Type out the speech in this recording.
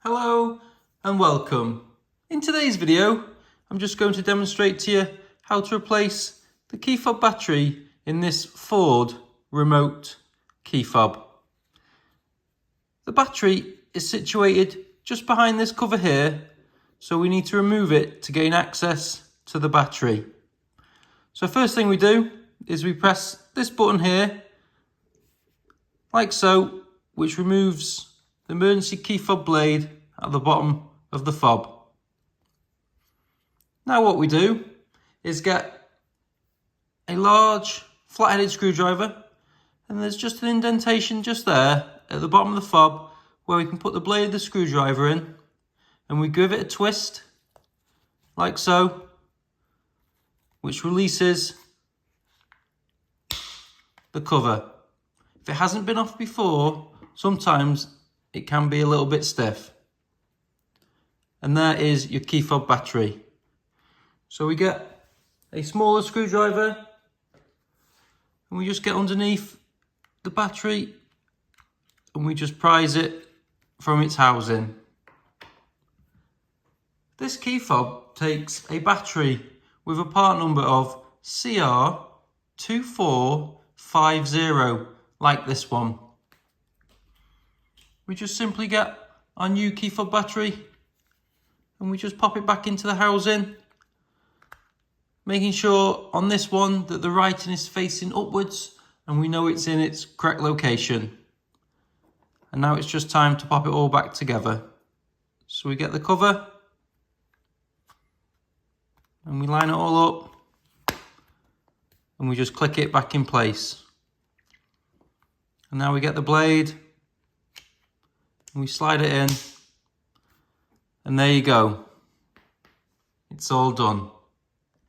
Hello and welcome. In today's video, I'm just going to demonstrate to you how to replace the key fob battery in this Ford remote key fob. The battery is situated just behind this cover here, so we need to remove it to gain access to the battery. So first thing we do is we press this button here, like so, which removes the emergency key fob blade at the bottom of the fob. Now what we do is get a large flat-headed screwdriver, and there's just an indentation just there at the bottom of the fob where we can put the blade of the screwdriver in, and we give it a twist like so, which releases the cover. If it hasn't been off before, sometimes it can be a little bit stiff. And there is your key fob battery. So we get a smaller screwdriver and we just get underneath the battery and we just prise it from its housing. This key fob takes a battery with a part number of CR2450, like this one. We just simply get our new key fob battery and we just pop it back into the housing, making sure on this one that the writing is facing upwards and we know it's in its correct location. And now it's just time to pop it all back together. So we get the cover and we line it all up and we just click it back in place. And now we get the blade and we slide it in, and there you go. It's all done.